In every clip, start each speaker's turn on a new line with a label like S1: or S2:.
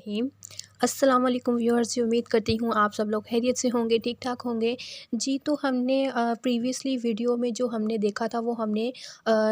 S1: रहीम। अस्सलाम वालेकुम व्यूअर्स, उम्मीद करती हूँ आप सब लोग खैरियत से होंगे, ठीक ठाक होंगे। जी, तो हमने प्रीवियसली वीडियो में जो हमने देखा था वो हमने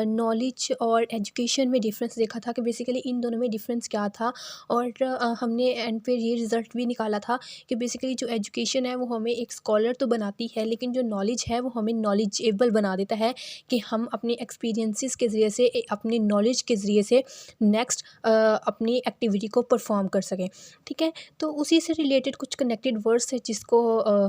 S1: नॉलेज और एजुकेशन में डिफरेंस देखा था कि बेसिकली इन दोनों में डिफरेंस क्या था। और हमने एंड पे ये रिज़ल्ट भी निकाला था कि बेसिकली जो एजुकेशन है वो हमें एक स्कॉलर तो बनाती है, लेकिन जो नॉलेज है वो हमें नॉलेजेबल बना देता है कि हम अपने एक्सपीरियंसेस के ज़रिए से अपनी नॉलेज के ज़रिए से नेक्स्ट अपनी एक्टिविटी को परफॉर्म कर सकें। ठीक है, तो उसी से रिलेटेड कुछ कनेक्टेड वर्ड्स है जिसको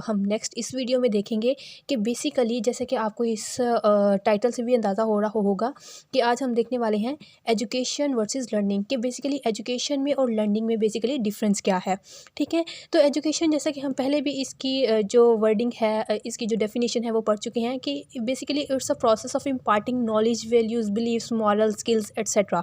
S1: हम नेक्स्ट इस वीडियो में देखेंगे कि बेसिकली जैसे कि आपको इस टाइटल से भी अंदाज़ा हो रहा होगा कि आज हम देखने वाले हैं एजुकेशन वर्सेस लर्निंग, कि बेसिकली एजुकेशन में और लर्निंग में बेसिकली डिफरेंस क्या है। ठीक है, तो एजुकेशन जैसा कि हम पहले भी इसकी जो वर्डिंग है, इसकी जो डेफिनेशन है वो पढ़ चुके हैं कि basically it's a process of imparting knowledge, values, beliefs, moral skills etcetera.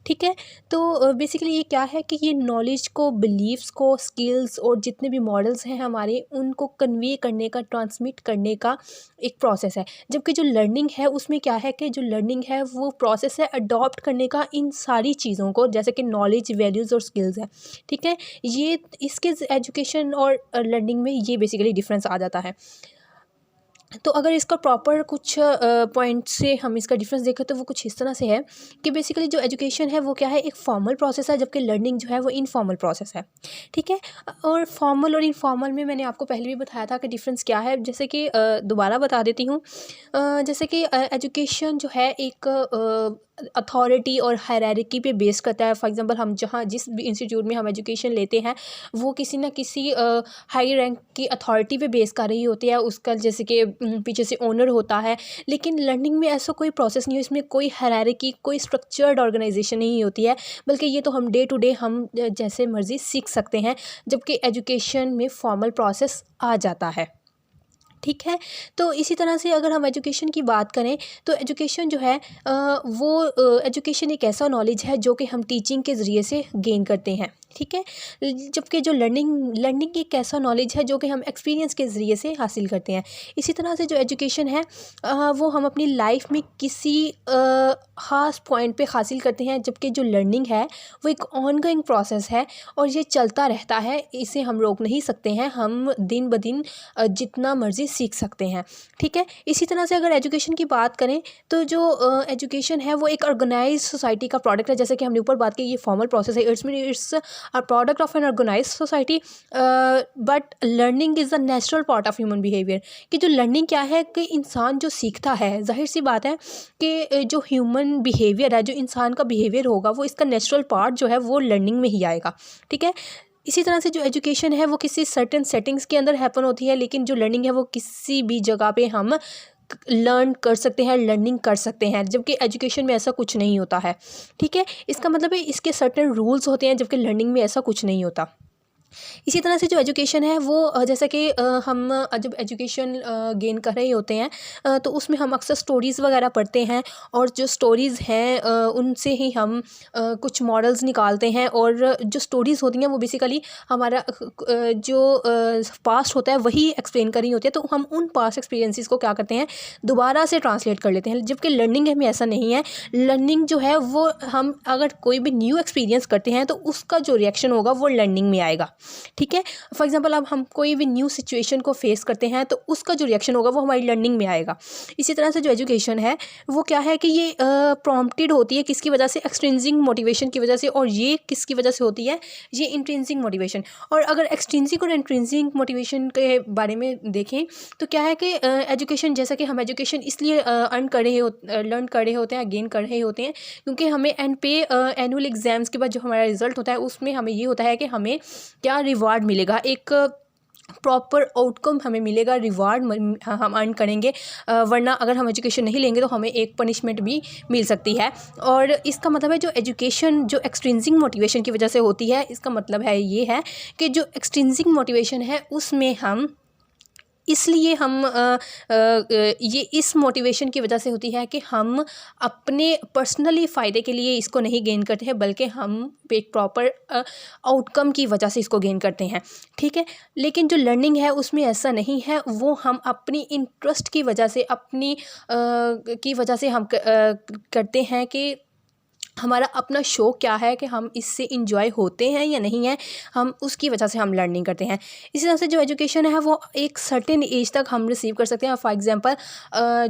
S1: ठीक है, तो बेसिकली ये क्या है कि ये नॉलेज को, बिलीव्स को, स्किल्स और जितने भी मॉडल्स हैं हमारे, उनको कन्वे करने का, ट्रांसमिट करने का एक प्रोसेस है। जबकि जो लर्निंग है उसमें क्या है कि जो लर्निंग है वो प्रोसेस है अडॉप्ट करने का इन सारी चीज़ों को, जैसे कि नॉलेज, वैल्यूज़ और स्किल्स है। ठीक है, ये इसके एजुकेशन और लर्निंग में ये बेसिकली डिफरेंस आ जाता है। तो अगर इसका प्रॉपर कुछ पॉइंट से हम इसका डिफरेंस देखें तो वो कुछ इस तरह से है कि बेसिकली जो एजुकेशन है वो क्या है, एक फॉर्मल प्रोसेस है, जबकि लर्निंग जो है वो इनफॉर्मल प्रोसेस है। ठीक है, और फॉर्मल और इनफॉर्मल में मैंने आपको पहले भी बताया था कि डिफरेंस क्या है। जैसे कि दोबारा बता देती हूँ। जैसे कि एजुकेशन जो है एक अथॉरिटी और हायरार्की पे बेस करता है। फॉर एग्जांपल हम जहाँ जिस भी इंस्टीट्यूट में हम एजुकेशन लेते हैं वो किसी ना किसी हाई रैंक की अथॉरिटी पे बेस कर रही होती है, उसका जैसे कि पीछे से ओनर होता है। लेकिन लर्निंग में ऐसा कोई प्रोसेस नहीं है, इसमें कोई हायरार्की, कोई स्ट्रक्चर्ड ऑर्गेनाइजेशन नहीं होती है, बल्कि ये तो हम डे टू डे हम जैसे मर्जी सीख सकते हैं, जबकि एजुकेशन में फॉर्मल प्रोसेस आ जाता है। ठीक है, तो इसी तरह से अगर हम एजुकेशन की बात करें तो एजुकेशन जो है वो एजुकेशन एक ऐसा नॉलेज है जो कि हम टीचिंग के ज़रिए से गेन करते हैं। ठीक है, जबकि जो लर्निंग लर्निंग एक ऐसा नॉलेज है जो कि हम एक्सपीरियंस के ज़रिए से हासिल करते हैं। इसी तरह से जो एजुकेशन है वो हम अपनी लाइफ में किसी ख़ास पॉइंट पे हासिल करते हैं, जबकि जो लर्निंग है वो एक ऑनगोइंग प्रोसेस है और ये चलता रहता है, इसे हम रोक नहीं सकते हैं, हम दिन ब दिन जितना मर्ज़ी सीख सकते हैं। ठीक है, इसी तरह से अगर एजुकेशन की बात करें तो जो एजुकेशन है वो एक ऑर्गेनाइज्ड सोसाइटी का प्रोडक्ट है। जैसे कि हमने ऊपर बात की, ये फॉर्मल प्रोसेस है, it's a product of an organised society, but learning is the natural part of human behaviour. कि जो लर्निंग क्या है कि इंसान जो सीखता है, जाहिर सी बात है कि जो ह्यूमन बिहेवियर है, जो इंसान का बिहेवियर होगा, वो इसका नेचुरल पार्ट जो है वो लर्निंग में ही आएगा। ठीक है, इसी तरह से जो एजुकेशन है वो किसी सर्टेन सेटिंग्स के अंदर हैपन होती है, लेकिन जो लर्निंग है वो किसी भी जगह पे हम लर्न कर सकते हैं, लर्निंग कर सकते हैं, जबकि एजुकेशन में ऐसा कुछ नहीं होता है। ठीक है, इसका मतलब है इसके सर्टेन रूल्स होते हैं, जबकि लर्निंग में ऐसा कुछ नहीं होता। इसी तरह से जो एजुकेशन है वो जैसा कि हम जब एजुकेशन गेन कर रहे होते हैं तो उसमें हम अक्सर स्टोरीज़ वगैरह पढ़ते हैं, और जो स्टोरीज़ हैं उनसे ही हम कुछ मॉडल्स निकालते हैं। और जो स्टोरीज़ होती हैं वो बेसिकली हमारा जो पास्ट होता है वही एक्सप्लेन कर रही होती है, तो हम उन पास्ट एक्सपीरियंसेस को क्या करते हैं, दोबारा से ट्रांसलेट कर लेते हैं। जबकि लर्निंग में ऐसा नहीं है। लर्निंग जो है वो हम अगर कोई भी न्यू एक्सपीरियंस करते हैं तो उसका जो रिएक्शन होगा वो लर्निंग में आएगा। ठीक है, फॉर एग्जांपल अब हम कोई भी न्यू सिचुएशन को फेस करते हैं तो उसका जो रिएक्शन होगा वो हमारी लर्निंग में आएगा। इसी तरह से जो एजुकेशन है वो क्या है कि ये प्रॉम्प्टेड होती है, किसकी वजह से, एक्सट्रिंसिक मोटिवेशन की वजह से। और ये किसकी वजह से होती है, ये इंट्रिंसिक मोटिवेशन। और अगर एक्सट्रिंसिक और इंट्रिंसिक मोटिवेशन के बारे में देखें तो क्या है कि एजुकेशन, जैसा कि हम एजुकेशन इसलिए लर्न कर रहे होते हैं, गेन कर रहे होते हैं, क्योंकि हमें एंड पे एनुअल एग्जाम्स के बाद जो हमारा रिजल्ट होता है उसमें हमें ये होता है कि हमें क्या रिवार्ड मिलेगा, एक प्रॉपर आउटकम हमें मिलेगा, रिवार्ड हम अर्न करेंगे। वरना अगर हम एजुकेशन नहीं लेंगे तो हमें एक पनिशमेंट भी मिल सकती है। और इसका मतलब है जो एजुकेशन जो एक्सट्रिंसिक मोटिवेशन की वजह से होती है, इसका मतलब है ये है कि जो एक्सट्रिंसिक मोटिवेशन है उसमें हम इसलिए हम ये इस मोटिवेशन की वजह से होती है कि हम अपने पर्सनली फ़ायदे के लिए इसको नहीं गेन करते हैं, बल्कि हम एक प्रॉपर आउटकम की वजह से इसको गेन करते हैं। ठीक है, लेकिन जो लर्निंग है उसमें ऐसा नहीं है, वो हम अपनी इंटरेस्ट की वजह से, अपनी की वजह से हम करते हैं कि हमारा अपना शौक़ क्या है कि हम इससे इंजॉय होते हैं या नहीं है, हम उसकी वजह से हम लर्निंग करते हैं। इसी तरह से जो एजुकेशन है वो एक सर्टेन एज तक हम रिसीव कर सकते हैं। फॉर एग्ज़ाम्पल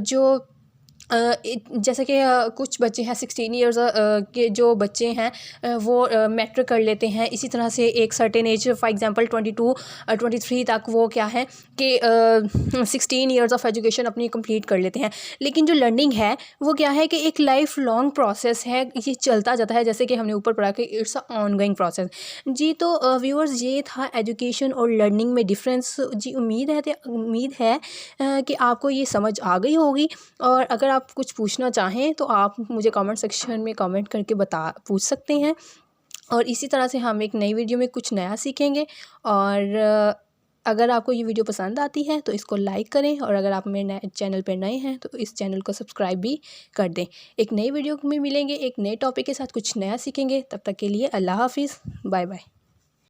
S1: जो जैसे कि कुछ बच्चे हैं 16 ईयर्स के जो बच्चे हैं वो मैट्रिक कर लेते हैं। इसी तरह से एक सर्टेन एज फॉर एग्ज़ाम्पल 22 23 तक वो क्या है कि 16 ईयर्स ऑफ एजुकेशन अपनी कंप्लीट कर लेते हैं। लेकिन जो लर्निंग है वो क्या है कि एक लाइफ लॉन्ग प्रोसेस है, ये चलता जाता है। जैसे कि हमने ऊपर पढ़ा कि इट्स अ ऑनगोइंग प्रोसेस। जी तो व्यूअर्स, ये था एजुकेशन और लर्निंग में डिफरेंस। जी उम्मीद है कि आपको ये समझ आ गई होगी। और अगर आप कुछ पूछना चाहें तो आप मुझे कमेंट सेक्शन में कमेंट करके पूछ सकते हैं। और इसी तरह से हम एक नई वीडियो में कुछ नया सीखेंगे। और अगर आपको ये वीडियो पसंद आती है तो इसको लाइक करें, और अगर आप मेरे चैनल पर नए हैं तो इस चैनल को सब्सक्राइब भी कर दें। एक नई वीडियो में मिलेंगे, एक नए टॉपिक के साथ कुछ नया सीखेंगे। तब तक के लिए अल्लाह हाफिज़, बाय बाय।